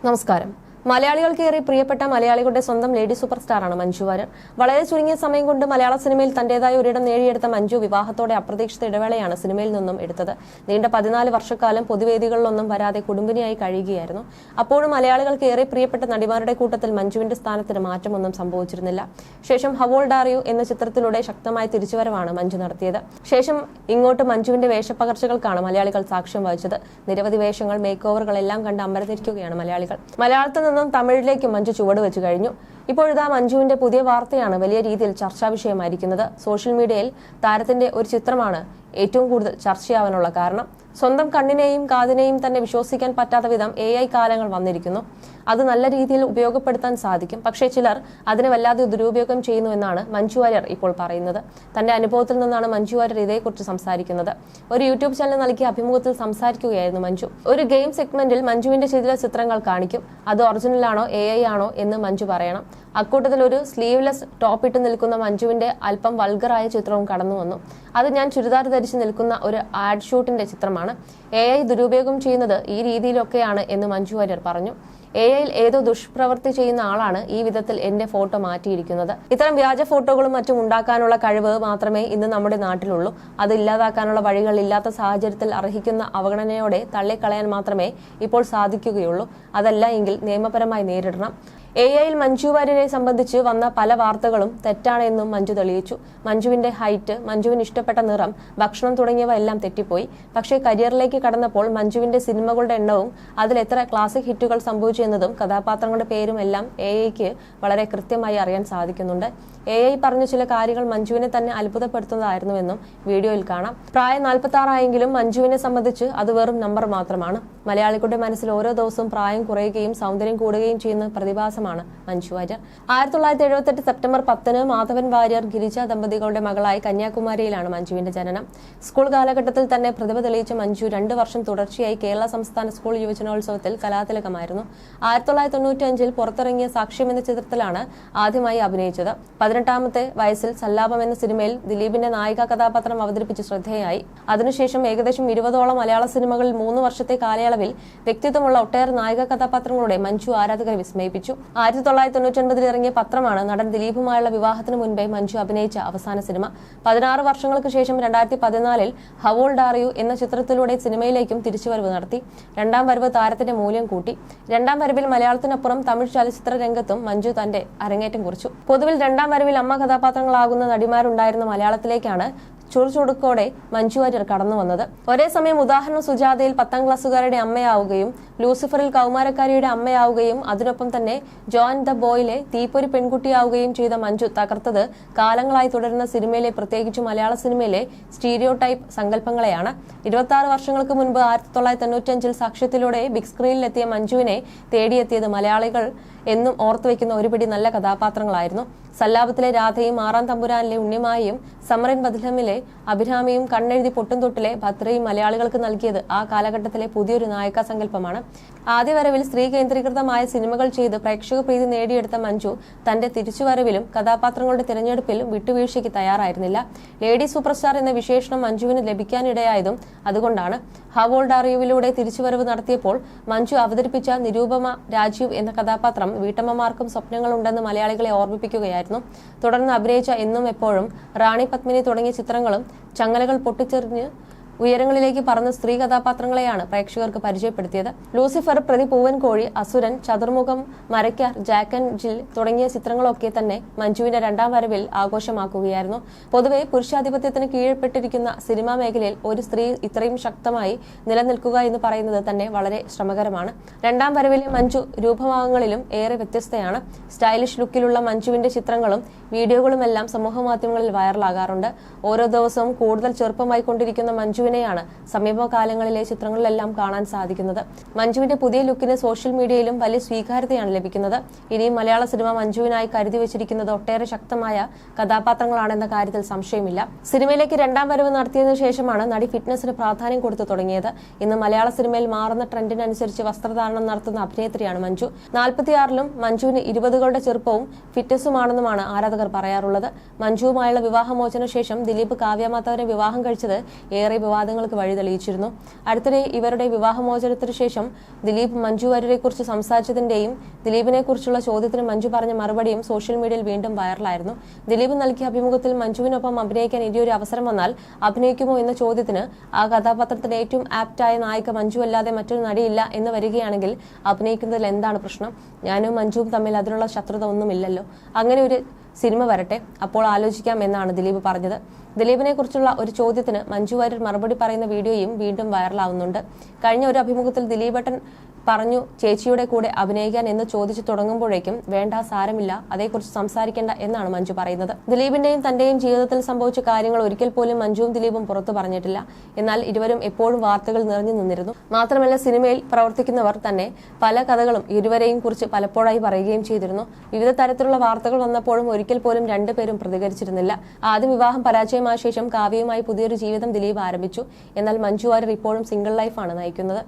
നമസ്കാരം. മലയാളികൾക്കേറെ പ്രിയപ്പെട്ട മലയാളികളുടെ സ്വന്തം ലേഡി സൂപ്പർ സ്റ്റാറാണ് മഞ്ജു വാര്യർ. വളരെ ചുരുങ്ങിയ സമയം കൊണ്ട് മലയാള സിനിമയിൽ തന്റേതായ ഒരിടം നേടിയെടുത്ത മഞ്ജു വിവാഹത്തോടെ അപ്രതീക്ഷിത ഇടവേളയാണ് സിനിമയിൽ നിന്നും എടുത്തത്. നീണ്ട 14 വർഷക്കാലം പൊതുവേദികളിലൊന്നും വരാതെ കുടുംബിനിയായി കഴിയുകയായിരുന്നു. അപ്പോഴും മലയാളികൾക്ക് ഏറെ പ്രിയപ്പെട്ട നടിമാരുടെ കൂട്ടത്തിൽ മഞ്ജുവിന്റെ സ്ഥാനത്തിന് മാറ്റമൊന്നും സംഭവിച്ചിരുന്നില്ല. ശേഷം ഹൗ ഓൾഡ് ആർ യു എന്ന ചിത്രത്തിലൂടെ ശക്തമായ തിരിച്ചുവരവാണ് മഞ്ജു നടത്തിയത്. ശേഷം ഇങ്ങോട്ട് മഞ്ജുവിന്റെ വേഷപ്പകർച്ചകൾക്കാണ് മലയാളികൾ സാക്ഷ്യം വഹിച്ചത്. നിരവധി വേഷങ്ങൾ, മേക്ക് ഓവറുകളെല്ലാം കണ്ട് അമ്പരന്നിരിക്കുകയാണ് മലയാളികൾ. മലയാളത്തിൽ തമിഴിലേക്ക് മഞ്ജു ചുവട് വെച്ചു കഴിഞ്ഞു. ഇപ്പോഴിതാ മഞ്ജുവിന്റെ പുതിയ വാർത്തയാണ് വലിയ രീതിയിൽ ചർച്ചാ വിഷയമായിരിക്കുന്നത്. സോഷ്യൽ മീഡിയയിൽ താരത്തിന്റെ ഒരു ചിത്രമാണ് ഏറ്റവും കൂടുതൽ ചർച്ചയാവാനുള്ള കാരണം. സ്വന്തം കണ്ണിനെയും കാതിനെയും തന്നെ വിശ്വസിക്കാൻ പറ്റാത്ത വിധം AI കാലങ്ങൾ വന്നിരിക്കുന്നു. അത് നല്ല രീതിയിൽ ഉപയോഗപ്പെടുത്താൻ സാധിക്കും. പക്ഷേ ചിലർ അതിനെ വല്ലാതെ ദുരുപയോഗം ചെയ്യുന്നു എന്നാണ് മഞ്ജു വാര്യർ ഇപ്പോൾ പറയുന്നത്. തന്റെ അനുഭവത്തിൽ നിന്നാണ് മഞ്ജു വാര്യർ ഇതേക്കുറിച്ച് സംസാരിക്കുന്നത്. ഒരു യൂട്യൂബ് ചാനൽ നൽകിയ അഭിമുഖത്തിൽ സംസാരിക്കുകയായിരുന്നു മഞ്ജു. ഒരു ഗെയിം സെഗ്മെന്റിൽ മഞ്ജുവിന്റെ ചില ചിത്രങ്ങൾ കാണിക്കും. അത് ഒറിജിനൽ ആണോ AI ആണോ എന്ന് മഞ്ജു പറയണം. അക്കൂട്ടത്തിൽ ഒരു സ്ലീവ്ലെസ് ടോപ്പ് ഇട്ട് നിൽക്കുന്ന മഞ്ജുവിന്റെ അല്പം വൾഗറായ ചിത്രവും കടന്നു വന്നു. അത് ഞാൻ ചുരിദാർ ധരിച്ച് നിൽക്കുന്ന ഒരു ആഡ് ഷൂട്ടിന്റെ ചിത്രമാണ്. AI ദുരുപയോഗം ചെയ്യുന്നത് ഈ രീതിയിലൊക്കെയാണ് എന്ന് മഞ്ജു വാര്യർ പറഞ്ഞു. AI ഏതോ ദുഷ്പ്രവൃത്തി ചെയ്യുന്ന ആളാണ് ഈ വിധത്തിൽ എന്റെ ഫോട്ടോ മാറ്റിയിരിക്കുന്നത്. ഇത്തരം വ്യാജ ഫോട്ടോകളും മറ്റും ഉണ്ടാക്കാനുള്ള കഴിവ് മാത്രമേ ഇന്ന് നമ്മുടെ നാട്ടിലുള്ളൂ. അത് ഇല്ലാതാക്കാനുള്ള വഴികൾ ഇല്ലാത്ത സാഹചര്യത്തിൽ അർഹിക്കുന്ന അവഗണനയോടെ തള്ളിക്കളയാൻ മാത്രമേ ഇപ്പോൾ സാധിക്കുകയുള്ളൂ. അതല്ല എങ്കിൽ നിയമപരമായി നേരിടണം. AI മഞ്ജു വാര്യരെ സംബന്ധിച്ച് വന്ന പല വാർത്തകളും തെറ്റാണെന്നും മഞ്ജു തെളിയിച്ചു. മഞ്ജുവിന്റെ ഹൈറ്റ്, മഞ്ജുവിന് ഇഷ്ടപ്പെട്ട നിറം, ഭക്ഷണം തുടങ്ങിയവ എല്ലാം തെറ്റിപ്പോയി. പക്ഷേ കരിയറിലേക്ക് കടന്നപ്പോൾ മഞ്ജുവിന്റെ സിനിമകളുടെ എണ്ണവും അതിൽ എത്ര ക്ലാസിക് ഹിറ്റുകൾ സംഭവിച്ചു എന്നതും കഥാപാത്രങ്ങളുടെ പേരും എല്ലാം AIക്ക് വളരെ കൃത്യമായി അറിയാൻ സാധിക്കുന്നുണ്ട്. AI പറഞ്ഞ ചില കാര്യങ്ങൾ മഞ്ജുവിനെ തന്നെ അത്ഭുതപ്പെടുത്തുന്നതായിരുന്നുവെന്നും വീഡിയോയിൽ കാണാം. പ്രായം 46 ആയെങ്കിലും മഞ്ജുവിനെ സംബന്ധിച്ച് അത് വെറും നമ്പർ മാത്രമാണ്. മലയാളികളുടെ മനസ്സിൽ ഓരോ ദിവസവും പ്രായം കുറയുകയും സൗന്ദര്യം കൂടുകയും ചെയ്യുന്ന പ്രതിഭാസമാണ് മഞ്ജു വാര്യർ. 1978 സെപ്റ്റംബർ 10 മാധവൻ വാര്യർ ഗിരിജ ദമ്പതികളുടെ മകളായി കന്യാകുമാരിയിലാണ് മഞ്ജുവിന്റെ ജനനം. സ്കൂൾ കാലഘട്ടത്തിൽ തന്നെ പ്രതിഭ തെളിയിച്ച മഞ്ജു 2 വർഷം തുടർച്ചയായി കേരള സംസ്ഥാന സ്കൂൾ യുവജനോത്സവത്തിൽ കലാതിലകമായിരുന്നു. 1995 പുറത്തിറങ്ങിയ സാക്ഷ്യം എന്ന ചിത്രത്തിലാണ് ആദ്യമായി അഭിനയിച്ചത്. 18ാമത്തെ വയസ്സിൽ സല്ലാപം എന്ന സിനിമയിൽ ദിലീപിന്റെ നായിക കഥാപാത്രം അവതരിപ്പിച്ച് ശ്രദ്ധേയായി. അതിനുശേഷം ഏകദേശം 20ഓളം മലയാള സിനിമകളിൽ 3 വർഷത്തെ കാലയളവിൽ വ്യക്തിത്വമുള്ള ഒട്ടേറെ നായിക കഥാപാത്രങ്ങളുടെ മഞ്ജു ആരാധകരെ വിസ്മയിപ്പിച്ചു. 1999 ഇറങ്ങിയ പത്രമാണ് നടൻ ദിലീപുമായുള്ള വിവാഹത്തിന് മുൻപേ മഞ്ജു അഭിനയിച്ച അവസാന സിനിമ. 16 വർഷങ്ങൾക്ക് ശേഷം 2014 ഹൗ ഓൾഡ് ആർ യു എന്ന ചിത്രത്തിലൂടെ സിനിമയിലേക്കും തിരിച്ചുവരവ് നടത്തി. രണ്ടാം വരവ് താരത്തിന്റെ മൂല്യം കൂട്ടി. രണ്ടാം വരവിൽ മലയാളത്തിനപ്പുറം തമിഴ് ചലച്ചിത്ര രംഗത്തും മഞ്ജു തന്റെ അരങ്ങേറ്റം കുറിച്ചു. പൊതുവിൽ രണ്ടാം വരവിൽ അമ്മ കഥാപാത്രങ്ങളാകുന്ന നടിമാരുണ്ടായിരുന്ന മലയാളത്തിലേക്കാണ് ചുറുചുടുക്കോടെ മഞ്ജു വാര്യർ കടന്നു വന്നത്. ഒരേ സമയം ഉദാഹരണം സുജാതയിൽ 10ാം ക്ലാസ്സുകാരുടെ അമ്മയാവുകയും ലൂസിഫറിൽ കൗമാരക്കാരിയുടെ അമ്മയാവുകയും അതിനൊപ്പം തന്നെ ജോൺ ദ ബോയിലെ തീപ്പൊരി പെൺകുട്ടിയാവുകയും ചെയ്ത മഞ്ജു തകർത്തത് കാലങ്ങളായി തുടരുന്ന സിനിമയിലെ, പ്രത്യേകിച്ച് മലയാള സിനിമയിലെ സ്റ്റീരിയോ ടൈപ്പ് സങ്കല്പങ്ങളെയാണ്. 26 വർഷങ്ങൾക്ക് മുൻപ് 1995 സാക്ഷ്യത്തിലൂടെ ബിഗ് സ്ക്രീനിലെത്തിയ മഞ്ജുവിനെ തേടിയെത്തിയത് മലയാളികൾ എന്നും ഓർത്തുവെക്കുന്ന ഒരുപിടി നല്ല കഥാപാത്രങ്ങളായിരുന്നു. സല്ലാപത്തിലെ രാധയും, ആറാം തമ്പുരാനിലെ ഉണ്ണിമായും, സമറിൻ ബദ്ലമിലെ അഭിരാമിയും, കണ്ണെഴുതി പൊട്ടുംതൊട്ടിലെ ഭദ്രയും മലയാളികൾക്ക് നൽകിയത് ആ കാലഘട്ടത്തിലെ പുതിയൊരു നായിക സങ്കല്പമാണ്. ആദ്യവരവിൽ സ്ത്രീ കേന്ദ്രീകൃതമായ സിനിമകൾ ചെയ്ത് പ്രേക്ഷക പ്രീതി നേടിയെടുത്ത മഞ്ജു തന്റെ തിരിച്ചുവരവിലും കഥാപാത്രങ്ങളുടെ തിരഞ്ഞെടുപ്പിലും വിട്ടുവീഴ്ചയ്ക്ക് തയ്യാറായിരുന്നില്ല. ലേഡി സൂപ്പർ സ്റ്റാർ എന്ന വിശേഷണം മഞ്ജുവിന് ലഭിക്കാനിടയായതും അതുകൊണ്ടാണ്. ഹൗ ഓൾഡ് ആർ യുവിലൂടെ തിരിച്ചുവരവ് നടത്തിയപ്പോൾ മഞ്ജു അവതരിപ്പിച്ച നിരൂപമ രാജീവ് എന്ന കഥാപാത്രം വീട്ടമ്മമാർക്കും സ്വപ്നങ്ങളുണ്ടെന്ന് മലയാളികളെ ഓർമ്മിപ്പിക്കുകയായിരുന്നു. തുടർന്ന് അഭിനയിച്ച എന്നും എപ്പോഴും, റാണി പത്മിനി തുടങ്ങിയ ചിത്രങ്ങളും ചങ്ങലകൾ പൊട്ടിച്ചെറിഞ്ഞ് ഉയരങ്ങളിലേക്ക് പറന്ന സ്ത്രീ കഥാപാത്രങ്ങളെയാണ് പ്രേക്ഷകർക്ക് പരിചയപ്പെടുത്തിയത്. ലൂസിഫർ, പ്രതി പൂവൻകോഴി, അസുരൻ, ചതുർമുഖം, മരക്കാർ, ജാക്ക് ആൻഡ് ജിൽ തുടങ്ങിയ ചിത്രങ്ങളൊക്കെ തന്നെ മഞ്ജുവിന്റെ രണ്ടാം വരവിൽ ആഘോഷമാക്കുകയായിരുന്നു. പൊതുവെ പുരുഷാധിപത്യത്തിന് കീഴ്പ്പെട്ടിരിക്കുന്ന സിനിമാ മേഖലയിൽ ഒരു സ്ത്രീ ഇത്രയും ശക്തമായി നിലനിൽക്കുക എന്ന് പറയുന്നത് തന്നെ വളരെ ശ്രമകരമാണ്. രണ്ടാം വരവിലെ മഞ്ജു രൂപഭാവങ്ങളിലും ഏറെ വ്യത്യസ്തയാണ്. സ്റ്റൈലിഷ് ലുക്കിലുള്ള മഞ്ജുവിന്റെ ചിത്രങ്ങളും വീഡിയോകളുമെല്ലാം സമൂഹമാധ്യമങ്ങളിൽ വൈറലാകാറുണ്ട്. ഓരോ ദിവസവും കൂടുതൽ ചെറുപ്പമായി കൊണ്ടിരിക്കുന്ന മഞ്ജുവിനെയാണ് സമീപകാലങ്ങളിലെ ചിത്രങ്ങളിലെല്ലാം കാണാൻ സാധിക്കുന്നത്. മഞ്ജുവിന്റെ പുതിയ ലുക്കിന് സോഷ്യൽ മീഡിയയിലും വലിയ സ്വീകാര്യതയാണ് ലഭിക്കുന്നത്. ഇനിയും മലയാള സിനിമ മഞ്ജുവിനായി കരുതി വെച്ചിരിക്കുന്നത് ഒട്ടേറെ ശക്തമായ കഥാപാത്രങ്ങളാണെന്ന കാര്യത്തിൽ സംശയമില്ല. സിനിമയിലേക്ക് രണ്ടാം വരവ് നടത്തിയതിനു ശേഷമാണ് നടി ഫിറ്റ്നസിന് പ്രാധാന്യം കൊടുത്തു തുടങ്ങിയത്. ഇന്ന് മലയാള സിനിമയിൽ മാറുന്ന ട്രെൻഡിനനുസരിച്ച് വസ്ത്രധാരണം നടത്തുന്ന അഭിനേത്രിയാണ് മഞ്ജു. 46ലും മഞ്ജുവിന് 20കളുടെ ചെറുപ്പവും ഫിറ്റ്നസുമാണെന്നുമാണ് ആരാധകർ പറയാറുള്ളത്. മഞ്ജുവുമായുള്ള വിവാഹമോചന ശേഷം ദിലീപ് കാവ്യ മാധവനെ വിവാഹം കഴിച്ചത് ഏറെ വിവാദങ്ങൾക്ക് വഴി തെളിയിച്ചിരുന്നു. അടുത്തിടെ ഇവരുടെ വിവാഹമോചനത്തിന് ശേഷം ദിലീപ് മഞ്ജു വാര്യരെ കുറിച്ച് സംസാരിച്ചതിന്റെയും ദിലീപിനെ കുറിച്ചുള്ള ചോദ്യത്തിന് മഞ്ജു പറഞ്ഞ മറുപടിയും സോഷ്യൽ മീഡിയയിൽ വീണ്ടും വൈറലായിരുന്നു. ദിലീപ് നൽകിയ അഭിമുഖത്തിൽ മഞ്ജുവിനൊപ്പം അഭിനയിക്കാൻ ഇനിയൊരു അവസരം വന്നാൽ അഭിനയിക്കുമോ എന്ന ചോദ്യത്തിന് ആ കഥാപാത്രത്തിന് ഏറ്റവും ആപ്റ്റായ നായിക മഞ്ജു അല്ലാതെ മറ്റൊരു നടിയില്ല എന്ന് വരികയാണെങ്കിൽ അഭിനയിക്കുന്നതിൽ എന്താണ് പ്രശ്നം? ഞാനും മഞ്ജുവും തമ്മിൽ അതിനുള്ള ശത്രുത ഒന്നുമില്ലല്ലോ. അങ്ങനെ ഒരു സിനിമ വരട്ടെ, അപ്പോൾ ആലോചിക്കാം എന്നാണ് ദിലീപ് പറഞ്ഞത്. ദിലീപിനെ കുറിച്ചുള്ള ഒരു ചോദ്യത്തിന് മഞ്ജു വാര്യർ മറുപടി പറയുന്ന വീഡിയോയും വീണ്ടും വൈറലാവുന്നുണ്ട്. കഴിഞ്ഞ ഒരു അഭിമുഖത്തിൽ ദിലീപേട്ടൻ പറഞ്ഞു ചേച്ചിയുടെ കൂടെ അഭിനയിക്കാൻ എന്ന് ചോദിച്ചു തുടങ്ങുമ്പോഴേക്കും വേണ്ട, സാരമില്ല, അതേക്കുറിച്ച് സംസാരിക്കേണ്ട എന്നാണ് മഞ്ജു പറയുന്നത്. ദിലീപിന്റെയും തന്റെയും ജീവിതത്തിൽ സംഭവിച്ച കാര്യങ്ങൾ ഒരിക്കൽ പോലും മഞ്ജുവും ദിലീപും പുറത്തു പറഞ്ഞിട്ടില്ല. എന്നാൽ ഇരുവരും എപ്പോഴും വാർത്തകൾ നിറഞ്ഞു നിന്നിരുന്നു. മാത്രമല്ല, സിനിമയിൽ പ്രവർത്തിക്കുന്നവർ തന്നെ പല കഥകളും ഇരുവരെയും കുറിച്ച് പലപ്പോഴായി പറയുകയും ചെയ്തിരുന്നു. വിവിധ തരത്തിലുള്ള വാർത്തകൾ വന്നപ്പോഴും ഒരിക്കൽ പോലും രണ്ടുപേരും പ്രതികരിച്ചിരുന്നില്ല. ആദ്യം വിവാഹം പരാജയമായ ശേഷം കാവ്യയുമായി പുതിയൊരു ജീവിതം ദിലീപ് ആരംഭിച്ചു. എന്നാൽ മഞ്ജു വാര്യർ ഇപ്പോഴും സിംഗിൾ ലൈഫാണ് നയിക്കുന്നത്.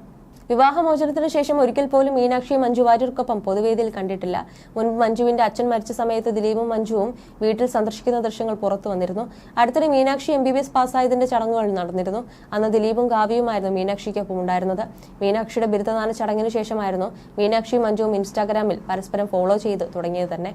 വിവാഹമോചനത്തിന് ശേഷം ഒരിക്കൽ പോലും മീനാക്ഷിയെ മഞ്ജു വാര്യർക്കൊപ്പം പൊതുവേദിയിൽ കണ്ടിട്ടില്ല. മുൻപ് മഞ്ജുവിന്റെ അച്ഛൻ മരിച്ച സമയത്ത് ദിലീപും മഞ്ജുവും വീട്ടിൽ സന്ദർശിക്കുന്ന ദൃശ്യങ്ങൾ പുറത്തു വന്നിരുന്നു. അടുത്തിടെ മീനാക്ഷി MBBS പാസ്സായതിന്റെ ചടങ്ങുകൾ നടന്നിരുന്നു. അന്ന് ദിലീപും കാവ്യയുമായിരുന്നു മീനാക്ഷിക്കൊപ്പം ഉണ്ടായിരുന്നത്. മീനാക്ഷിയുടെ ബിരുദദാന ചടങ്ങിന് ശേഷമായിരുന്നു മീനാക്ഷിയും മഞ്ജുവും ഇൻസ്റ്റാഗ്രാമിൽ പരസ്പരം ഫോളോ ചെയ്ത് തുടങ്ങിയത് തന്നെ.